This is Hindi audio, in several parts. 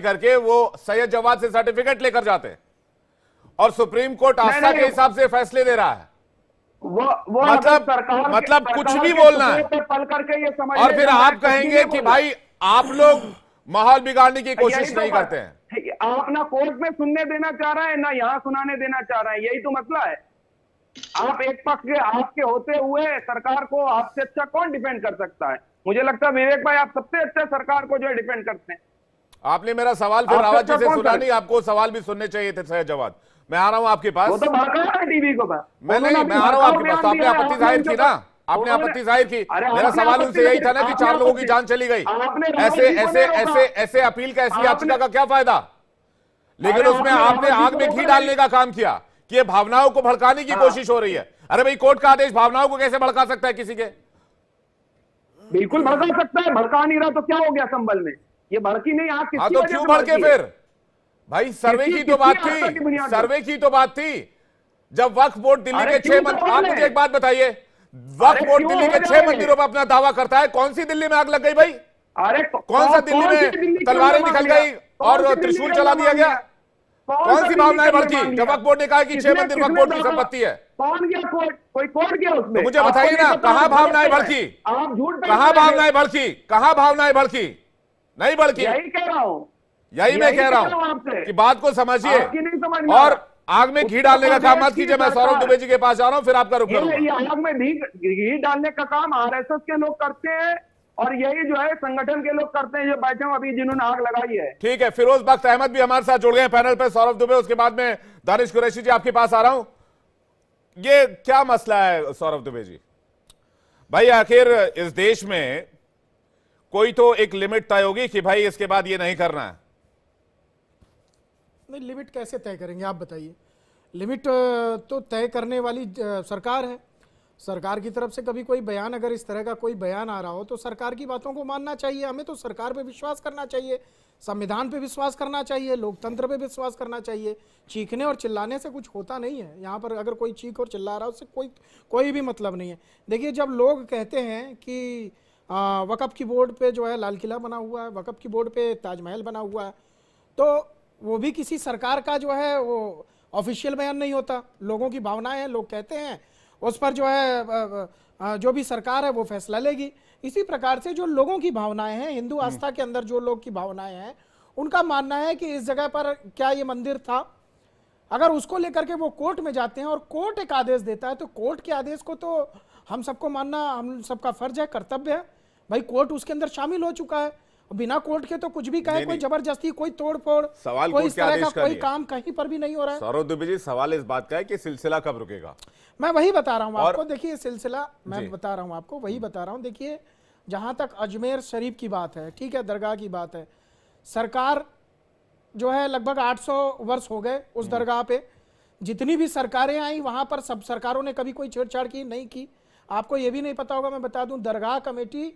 करके वो सैयद जवाद से सर्टिफिकेट लेकर जाते हैं और सुप्रीम कोर्ट आस्था के हिसाब से फैसले दे रहा है। वो मतलब कुछ भी बोलना है पल करके ये समझ, और फिर आप कहेंगे कि भाई आप लोग माहौल बिगाड़ने की कोशिश नहीं करते हैं। आप ना कोर्ट में सुनने देना चाह रहे हैं ना यहाँ सुनाने देना चाह रहे हैं, यही तो मसला है। आप एक पक्ष के आपके होते हुए सरकार को आपसे अच्छा कौन डिफेंड कर सकता है? मुझे लगता है विवेक भाई आप सबसे अच्छा सरकार को जो है डिफेंड करते हैं। आपने मेरा सवाल फिर रावत जी से सुना नहीं, आपको सवाल भी सुनने चाहिए थे सैयद जवाद। मैं आ रहा हूं आपके पास। वो तो भड़का रहा है टीवी को। मैं आ रहा हूं आपके पास। तो आपने आपत्ति जाहिर की ना, आपने आपत्ति जाहिर की। मेरा सवाल उनसे यही था ना कि 4 लोगों की जान चली गई, ऐसे ऐसे ऐसे ऐसे अपील का, ऐसी याचिका का क्या फायदा? लेकिन उसमें आपने आग में घी डालने का काम किया कि ये भावनाओं को भड़काने की कोशिश हो रही है। अरे भाई कोर्ट का आदेश भावनाओं को कैसे भड़का सकता है किसी के? बिल्कुल भड़का सकता है। भड़का नहीं रहा तो क्या हो गया संभल में? ये भड़की नहीं, आप किसकी तो वजह क्यों से भड़के भड़की है? फिर? भाई सर्वे की तो बात थी, सर्वे की तो बात थी। जब वक्फ बोर्ड दिल्ली के 6 मंदिर, आप मुझे एक बात बताइए, वक्फ बोर्ड दिल्ली के 6 मंदिरों पर अपना दावा करता है, कौन सी दिल्ली में आग लग गई भाई? अरे कौन सा दिल्ली में तलवारें निकल गई और त्रिशूल चला दिया गया? कौन सी भावनाएं भड़की जब वक्फ बोर्ड ने कहा कि 6 मंदिर वक्फ बोर्ड की संपत्ति है? कौन गया कोर्ट? कोई कोर्ट गया उसमें? तो मुझे बताइए ना, कहां भावनाएं भड़की? आप झूठ, कहां भावनाएं भड़की? कहां भावनाएं भड़की? नहीं भड़की। यही कह रहा हूं, यही मैं कह रहा हूं कि बात को समझिए और आग में घी डालने का काम मत कीजिए। मैं सौरभ दुबे जी के पास जा रहा हूं, फिर आपका रुख करूंगा। आग में घी डालने का काम आरएसएस के लोग करते हैं और यही जो है संगठन के लोग करते हैं जो बैठे हैं अभी जिन्होंने आग लगाई है। ठीक है, फिरोज बख्त अहमद भी हमारे साथ जुड़ गए पैनल पे, सौरभ दुबे, उसके बाद में दानिश कुरैशी जी आपके पास आ रहा हूं। ये क्या मसला है सौरभ दुबे जी? भाई आखिर इस देश में कोई तो एक लिमिट तय होगी कि भाई इसके बाद ये नहीं करना है। नहीं, लिमिट कैसे तय करेंगे आप बताइए? लिमिट तो तय करने वाली सरकार है। सरकार की तरफ से कभी कोई बयान, अगर इस तरह का कोई बयान आ रहा हो तो सरकार की बातों को मानना चाहिए। हमें तो सरकार पे विश्वास करना चाहिए, संविधान पे विश्वास करना चाहिए, लोकतंत्र पे विश्वास करना चाहिए। चीखने और चिल्लाने से कुछ होता नहीं है। यहाँ पर अगर कोई चीख और चिल्ला रहा है उससे कोई भी मतलब नहीं है। देखिए, जब लोग कहते हैं कि वक़्फ़ की बोर्ड पे जो है लाल किला बना हुआ है, वक़्फ़ की बोर्ड पे ताजमहल बना हुआ है, तो वो भी किसी सरकार का जो है वो ऑफिशियल बयान नहीं होता। लोगों की भावनाएं हैं, लोग कहते हैं, उस पर जो है जो भी सरकार है वो फैसला लेगी। इसी प्रकार से जो लोगों की भावनाएं हैं, हिंदू आस्था के अंदर जो लोग की भावनाएं हैं, उनका मानना है कि इस जगह पर क्या ये मंदिर था, अगर उसको लेकर के वो कोर्ट में जाते हैं और कोर्ट एक आदेश देता है तो कोर्ट के आदेश को तो हम सबको मानना हम सबका फर्ज है, कर्तव्य है। भाई कोर्ट उसके अंदर शामिल हो चुका है, बिना कोर्ट के तो कुछ भी कहे, कोई जबरदस्ती, कोई तोड़फोड़, कोई इस तरह का कोई काम कहीं पर भी नहीं हो रहा है। सौरभ दुबे जी, सवाल इस बात का है कि सिलसिला कब रुकेगा? मैं वही बता रहा हूं आपको। देखिए सिलसिला मैं बता रहा हूं आपको, वही बता रहा हूं। देखिए, जहां तक अजमेर शरीफ की बात है, ठीक है, दरगाह की बात है, सरकार जो है लगभग 800 वर्ष हो गए उस दरगाह पे। जितनी भी सरकारें आई वहां पर सब सरकारों ने कभी कोई छेड़छाड़ की नहीं की। आपको ये भी नहीं पता होगा, मैं बता दूं, दरगाह कमेटी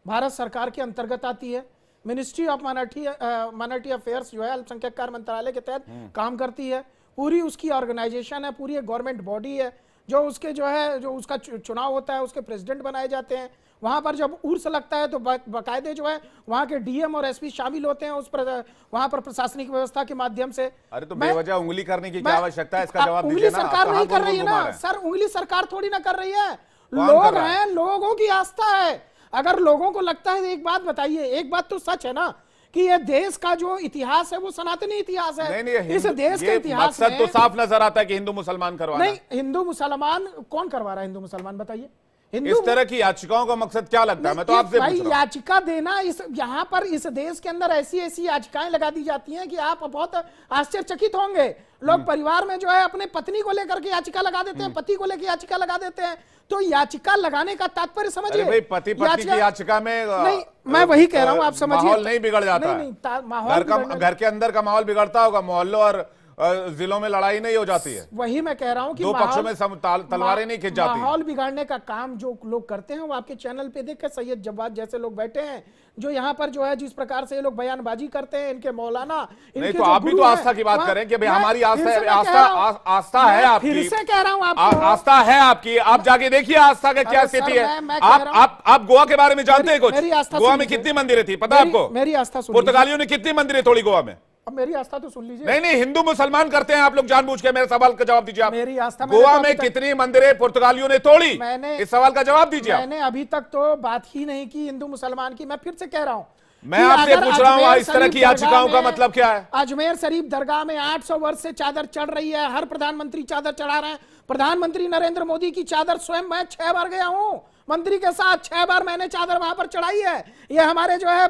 भारत सरकार के अंतर्गत आती है। मिनिस्ट्री ऑफ माइनॉरिटी अफेयर्स जो है अल्पसंख्यक कार्य मंत्रालय के तहत काम करती है। पूरी उसकी ऑर्गेनाइजेशन है, पूरी एक गवर्नमेंट बॉडी है। जो उसके जो है जो उसका चुनाव होता है, उसके प्रेसिडेंट बनाए जाते हैं। वहां पर जब उर्स लगता है तो बाकायदे जो है वहां के डीएम और एसपी शामिल होते हैं उस पर, वहां पर प्रशासनिक व्यवस्था के माध्यम से। अरे तो बेवजह उंगली करने की क्या आवश्यकता है? इसका जवाब दीजिए उंगली ना। सरकार नहीं कर रही है ना सर, उंगली सरकार थोड़ी ना कर रही है, लोग हैं, लोगों की आस्था है। अगर लोगों को लगता है, एक बात बताइए, एक बात तो सच है ना कि ये देश का जो इतिहास है वो सनातनी इतिहास है। नहीं, इस देश के इतिहास में तो साफ नजर आता है कि हिंदू मुसलमान करवाना। नहीं, हिंदू मुसलमान कौन करवा रहा है? हिंदू मुसलमान बताइए। इस तरह की याचिकाओं का मकसद क्या लगता है? मैं तो आपसे पूछ रहा हूं। याचिका देना, इस यहाँ पर इस देश के अंदर ऐसी ऐसी याचिकाएं लगा दी जाती हैं कि आप बहुत आश्चर्यचकित होंगे। लोग परिवार में जो है अपने पत्नी को लेकर के याचिका लगा देते हैं, पति को लेकर याचिका लगा देते हैं। तो याचिका लगाने का तात्पर्य समझिए। भाई पति पत्नी की याचिका में नहीं, मैं वही कह रहा हूं, आप समझिए, माहौल नहीं बिगड़ जाता। नहीं, घर के अंदर का माहौल बिगड़ता होगा, मोहल्लों और जिलों में लड़ाई नहीं हो जाती है? वही मैं कह रहा हूं कि दो पक्षों में तलवारें नहीं खिंच जाती? माहौल बिगाड़ने का काम जो लोग करते हैं वो आपके चैनल पे देखे, सैयद जवाद जैसे लोग बैठे हैं जो यहाँ पर जो है जिस प्रकार से ये लोग बयानबाजी करते हैं, इनके मौलाना, नहीं तो आप भी तो आस्था की बात करें कि भाई हमारी आस्था है आपकी, फिर से कह रहा हूं आपको, आस्था है आपकी, आप जाके देखिए आस्था का क्या स्थिति है। आप गोवा के बारे में जानते हैं कुछ? गोवा में कितनी मंदिरें थी पता है आपको? मेरी आस्था सुन, पुर्तगालियों ने कितनी मंदिरें तोड़ी गोवा में? अब मेरी आस्था तो सुन लीजिए। नहीं, हिंदू मुसलमान करते हैं आप लोग जानबूझ के। मेरे सवाल का जवाब दीजिए आप। मेरी आस्था, गोवा में कितनी मंदिरें पुर्तगालियों ने तोड़ी? इस सवाल का जवाब दीजिए। मैंने अभी तक तो बात ही नहीं की हिंदू मुसलमान की। मैं फिर से कह रहा हूं, मैं आपसे पूछ रहा हूं इस तरह की याचिकाओं का मतलब क्या है? अजमेर शरीफ दरगाह में 800 वर्ष से चादर चढ़ रही है, हर प्रधानमंत्री चादर चढ़ा रहे हैं। प्रधानमंत्री नरेंद्र मोदी की चादर स्वयं मैं 6 बार गया हूं मंत्री के साथ, 6 बार मैंने चादर वहां पर चढ़ाई है। ये हमारे जो है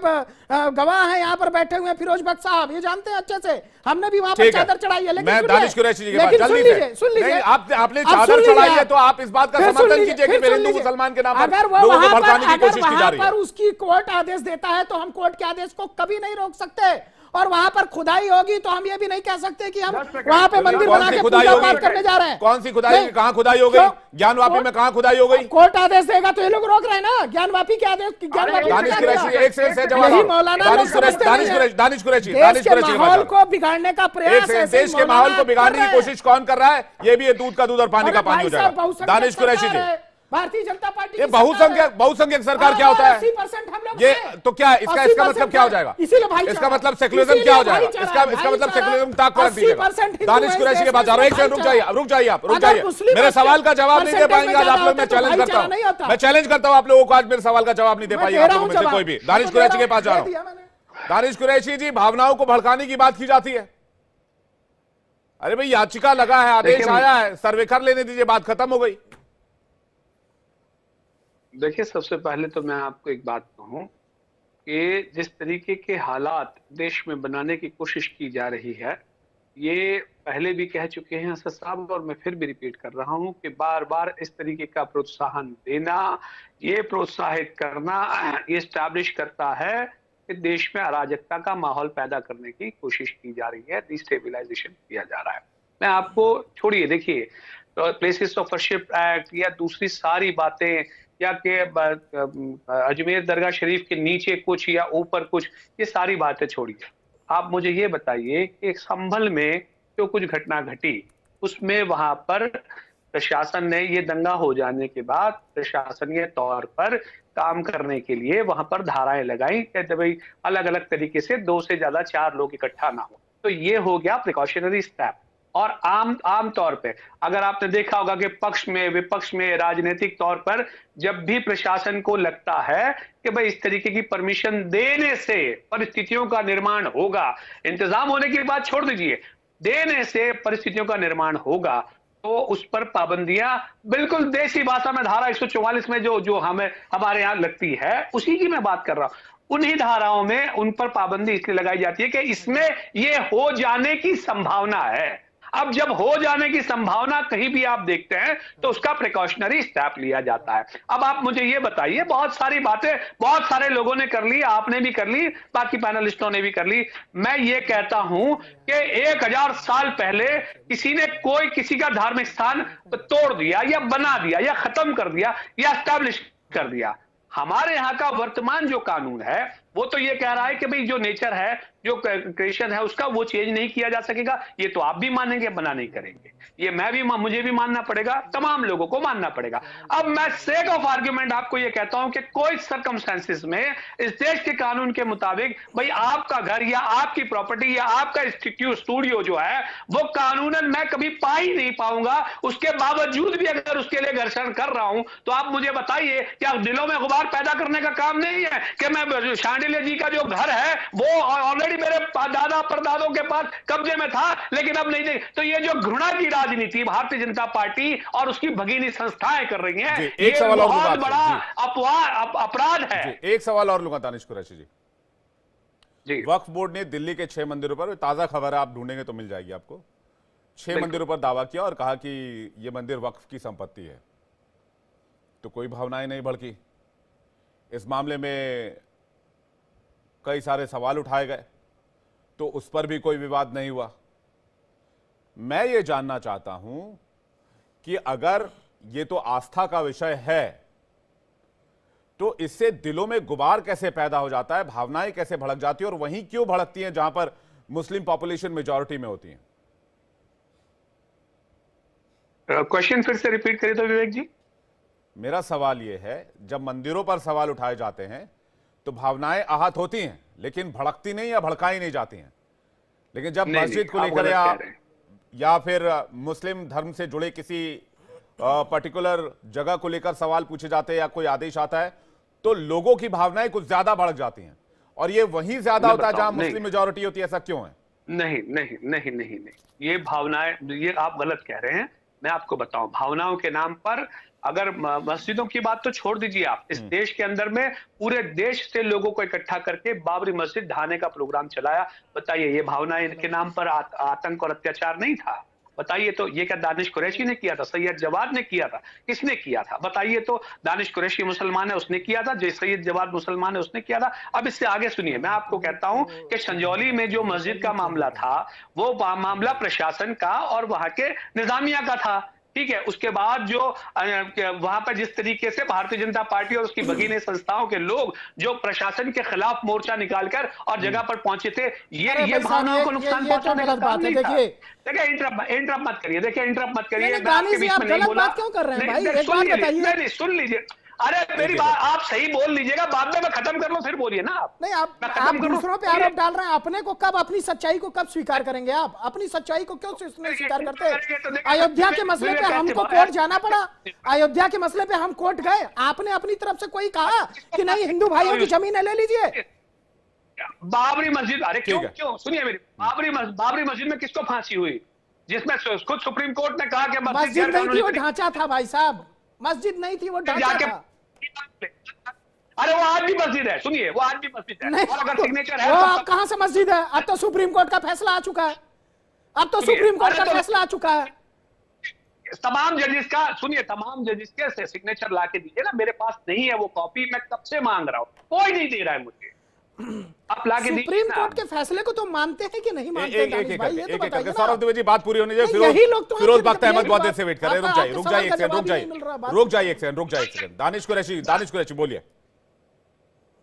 गवाह हैं यहाँ पर बैठे हुए फिरोज भट्ट साहब, ये जानते हैं अच्छे से, हमने भी वहां पर चादर चढ़ाई है। लेकिन मैं दानिश कुरैशी जी के पास सुन लीजिए, आपने चादर चढ़ाई है तो आप इस बात का समर्थन कीजिए कि हिंदू मुसलमान के नाम पर लोगों को भड़काने की कोशिश की जा रही है। अगर उसकी कोर्ट आदेश देता है तो हम कोर्ट के आदेश को कभी नहीं रोक सकते, और वहां पर खुदाई होगी तो हम ये भी नहीं कह सकते कि हम वहां पे मंदिर बना के पूजा पाठ करने जा रहे हैं। कौन सी खुदाई? कहां खुदाई हो गई? ज्ञानवापी में कहां खुदाई हो गई? कोर्ट आदेश देगा तो ये लोग रोक रहे हैं ना। ज्ञानवापी के आदेश, दानिश कुरैशी एक से जवाब, दानिश कुरैशी माहौल को बिगाड़ने का प्रयास है। देश के माहौल को बिगाड़ने की कोशिश कौन कर रहा है? ये भी दूध का दूध और पानी का पानी हो जाएगा। दानिश कुरैशी जी, भारतीय जनता पार्टी, ये बहुसंख्यक सरकार क्या होता है? 80% हम लोग ये तो क्या इसका मतलब क्या हो जाएगा? इसका मतलब सेक्युलरिज्म क्या हो जाएगा? इसका मतलब सेक्युलरिज्म ताक रख दीजिएगा। दानिश कुरैशी के पास जा रहा हूं, एक सेकंड रुक जाइए। मेरे सवाल का जवाब नहीं दे पाएंगे आज आप लोग। मैं चैलेंज करता हूं, आप लोगों को आज मेरे सवाल का जवाब नहीं दे पाएंगे आप लोगों में से कोई भी। दानिश कुरैशी के पास जा रहा हूं। दानिश कुरैशी जी, भावनाओं को भड़काने की बात की जाती है। अरे भाई याचिका लगा है, आदेश आया है, सर्वे कर लेने दीजिए, बात खत्म हो गई। देखिए, सबसे पहले तो मैं आपको एक बात कहूं कि जिस तरीके के हालात देश में बनाने की कोशिश की जा रही है, ये पहले भी कह चुके हैं असद साहब, और मैं फिर भी रिपीट कर रहा हूं कि बार बार इस तरीके का प्रोत्साहन देना, ये प्रोत्साहित करना, ये स्टैब्लिश करता है कि देश में अराजकता का माहौल पैदा करने की कोशिश की जा रही है, डिस्टेबलाइजेशन किया जा रहा है। मैं आपको छोड़िए, देखिए प्लेसेस ऑफ वर्शिप एक्ट या दूसरी सारी बातें, या कि अजमेर दरगाह शरीफ के नीचे कुछ या ऊपर कुछ, ये सारी बातें छोड़िए। आप मुझे ये बताइए कि एक संभल में जो कुछ घटना घटी, उसमें वहां पर प्रशासन ने, ये दंगा हो जाने के बाद प्रशासनीय तौर पर काम करने के लिए वहां पर धाराएं लगाई कि भाई अलग अलग तरीके से 2 से ज्यादा 4 लोग इकट्ठा ना हो। तो ये हो गया प्रिकॉशनरी स्टेप। और आम तौर पे अगर आपने देखा होगा कि पक्ष में विपक्ष में राजनीतिक तौर पर जब भी प्रशासन को लगता है कि भाई इस तरीके की परमिशन देने से परिस्थितियों का निर्माण होगा, इंतजाम होने की बात छोड़ दीजिए, देने से परिस्थितियों का निर्माण होगा, तो उस पर पाबंदियां बिल्कुल देसी भाषा में धारा 144 में जो हमारे यहाँ लगती है, उसी की मैं बात कर रहा हूं। उन्हीं धाराओं में उन पर पाबंदी इसलिए लगाई जाती है कि इसमें ये हो जाने की संभावना है। अब जब हो जाने की संभावना कहीं भी आप देखते हैं तो उसका प्रिकॉशनरी स्टेप लिया जाता है। अब आप मुझे ये बताइए, बहुत सारी बातें बहुत सारे लोगों ने कर ली, आपने भी कर ली, बाकी पैनलिस्टों ने भी कर ली। मैं ये कहता हूं कि 1000 साल पहले किसी ने कोई किसी का धार्मिक स्थान तोड़ दिया या बना दिया या खत्म कर दिया या एस्टैब्लिश कर दिया। हमारे यहाँ का वर्तमान जो कानून है वो तो ये कह रहा है कि भाई जो नेचर है, जो क्रिएशन है, उसका वो चेंज नहीं किया जा सकेगा। ये तो आप भी मानेंगे, बना नहीं करेंगे, ये मुझे भी मानना पड़ेगा, तमाम लोगों को मानना पड़ेगा। अब मैं सेक ऑफ आर्ग्यूमेंट आपको ये कहता हूं कि कोई सर्कमस्टेंसेस में इस देश के कानून के मुताबिक भाई आपका घर या आपकी प्रॉपर्टी या आपका स्टूडियो जो है वो कानूनन मैं कभी पा ही नहीं पाऊंगा, उसके बावजूद भी अगर उसके लिए घर्षण कर रहा हूं तो आप मुझे बताइए क्या दिलों में गुबार पैदा करने का काम नहीं है कि मैं शांडिल्य जी का जो घर है वो ऑलरेडी मेरे दादा परदादों के पास कब्जे में था लेकिन अब नहीं। तो ये जो घृणा की राजनीति भारतीय जनता पार्टी और उसकी भगीनी संस्थाएं कर रही हैं, ये बहुत बड़ा अपराध है। एक सवाल और लूंगा दानिश कुरैशी जी। जी, वक्फ बोर्ड ने दिल्ली के 6 मंदिरों पर, ताजा खबर है आप ढूंढेंगे तो मिल जाएगी आपको, 6 मंदिरों पर दावा किया और कहा कि यह मंदिर वक्फ की संपत्ति है। तो कोई भावनाएं नहीं भड़की, इस मामले में कई सारे सवाल उठाए गए, तो उस पर भी कोई विवाद नहीं हुआ। मैं ये जानना चाहता हूं कि अगर ये तो आस्था का विषय है, तो इससे दिलों में गुबार कैसे पैदा हो जाता है, भावनाएं कैसे भड़क जाती है, और वहीं क्यों भड़कती हैं जहां पर मुस्लिम पॉपुलेशन मेजॉरिटी में होती है? क्वेश्चन फिर से रिपीट करिए तो विवेक जी। मेरा सवाल यह है, जब मंदिरों पर सवाल उठाए जाते हैं तो भावनाएं आहत होती हैं, लेकिन भड़कती नहीं या भड़काई नहीं जाती हैं। लेकिन जब मस्जिद को लेकर या फिर मुस्लिम धर्म से जुड़े किसी पर्टिकुलर जगह को लेकर सवाल पूछे जाते हैं या कोई आदेश आता है, तो लोगों की भावनाएं कुछ ज्यादा भड़क जाती हैं, और ये वहीं ज्यादा होता है जहां मुस्लिम मेजॉरिटी होती है। ऐसा क्यों है? नहीं नहीं नहीं नहीं नहीं, ये भावनाएं, ये आप गलत कह रहे हैं। मैं आपको बताऊं, भावनाओं के नाम पर अगर मस्जिदों की बात तो छोड़ दीजिए आप, इस देश के अंदर में पूरे देश से लोगों को इकट्ठा करके बाबरी मस्जिद ढहाने का प्रोग्राम चलाया। बताइए, ये भावनाएं के नाम पर आतंक और अत्याचार नहीं था? बताइए तो, ये क्या दानिश कुरैशी ने किया था? सैयद जवाद ने किया था? किसने किया था बताइए तो? दानिश कुरैशी मुसलमान है, उसने किया था। जो सैयद जवाद मुसलमान है, उसने किया था। अब इससे आगे सुनिए, मैं आपको कहता हूं कि संजौली में जो मस्जिद का मामला था, वो मामला प्रशासन का और वहां के निजामिया का था, ठीक है। उसके बाद जो वहां पर जिस तरीके से भारतीय जनता पार्टी और उसकी भगीनी संस्थाओं के लोग जो प्रशासन के खिलाफ मोर्चा निकालकर और जगह पर पहुंचे थे, ये भावनाओं को नुकसान पहुंचाने का काम नहीं था। देखिए, इंटरप्ट मत करिए, देखिए इंटरप्ट मत करिए, मैं आपके बीच में नहीं बोला। क्यों कर रहे हैं भाई? एक बात बताइए। नहीं, सुन लीजिए। अरे मेरी बात आप सही बोल लीजिएगा, बाद में मैं खत्म कर लूं फिर बोलिए ना आप। नहीं, आप दूसरों पे आरोप डाल रहे हैं। अपने को कब, अपनी सच्चाई को कब स्वीकार करेंगे आप? अपनी सच्चाई को क्यों नहीं स्वीकार करते? अयोध्या के मसले पे हमको कोर्ट जाना पड़ा, अयोध्या के मसले पे हम कोर्ट गए, आपने अपनी तरफ से कोई कहा कि नहीं हिंदू भाइयों की जमीनें ले लीजिए? बाबरी मस्जिद, अरे क्यों सुनिए मेरी, बाबरी मस्जिद में किसको फांसी हुई? जिसमें खुद सुप्रीम कोर्ट ने कहा कि मस्जिद नहीं थी, वो ढांचा था भाई साहब। मस्जिद नहीं थी, वो ढांचा था। अरे वो आज भी मस्जिद है, सुनिए, वो आज भी मस्जिद है। और अगर सिग्नेचर है, वो अब कहां से मस्जिद है? अब तो सुप्रीम कोर्ट का फैसला आ चुका है। अब तो सुप्रीम कोर्ट का फैसला आ चुका है। तमाम जजेस का सुनिए, तमाम जजेस के सिग्नेचर ला के दीजिए ना, मेरे पास नहीं है वो कॉपी, मैं कब से मांग रहा हूं, कोई नहीं दे रहा है मुझे। आप लाके सुप्रीम कोर्ट के फैसले को तो मानते हैं कि नहीं मानते? सौरभ द्विवेदी, बात पूरी होने दीजिए। फिरोज बख्त अहमद बहुत देर से वेट कर रहे हैं। रुक जाइए एक सेकंड। दानिश कुरैशी बोलिए।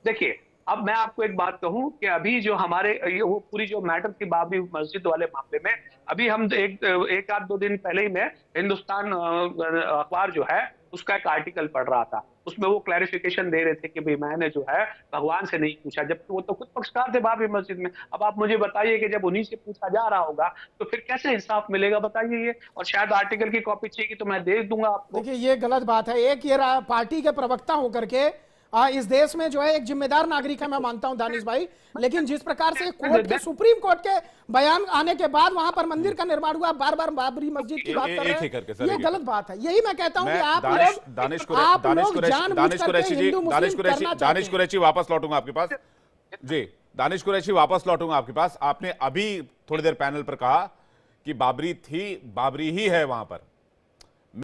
देखिए, अब मैं आपको एक बात कहूं कि अभी जो हमारे वो पूरी जो मैटर थी बाबरी मस्जिद वाले मामले में, अभी हम एक आध दो दिन पहले ही मैं हिंदुस्तान अखबार जो है उसका एक आर्टिकल पढ़ रहा था। उसमें वो क्लैरिफिकेशन दे रहे थे कि भाई मैंने जो है भगवान से नहीं पूछा, जबकि वो तो खुद पक्षकार थे बाबरी मस्जिद में। अब आप मुझे बताइए कि जब उन्हीं से पूछा जा रहा होगा तो फिर कैसे इंसाफ मिलेगा बताइए ये? और शायद आर्टिकल की कॉपी चाहिए तो मैं दे दूंगा आपको। देखिए, ये गलत बात है। एक ये पार्टी के प्रवक्ता होकर के इस देश में जो है एक जिम्मेदार नागरिक है, मैं मानता हूं दानिश भाई, लेकिन जिस प्रकार से कोर्ट के, सुप्रीम कोर्ट के बयान आने के बाद वहां पर मंदिर का निर्माण हुआ, बार बार बाबरी मस्जिद की बात कर रहे हैं, ये गलत बात है। यही मैं कहता हूं कि आप लोग दानिश कुरैशी वापस लौटूंगा आपके पास जी। दानिश कुरैशी वापस लौटूंगा आपके पास। आपने अभी थोड़ी देर पैनल पर कहा कि बाबरी थी, बाबरी ही है वहां पर,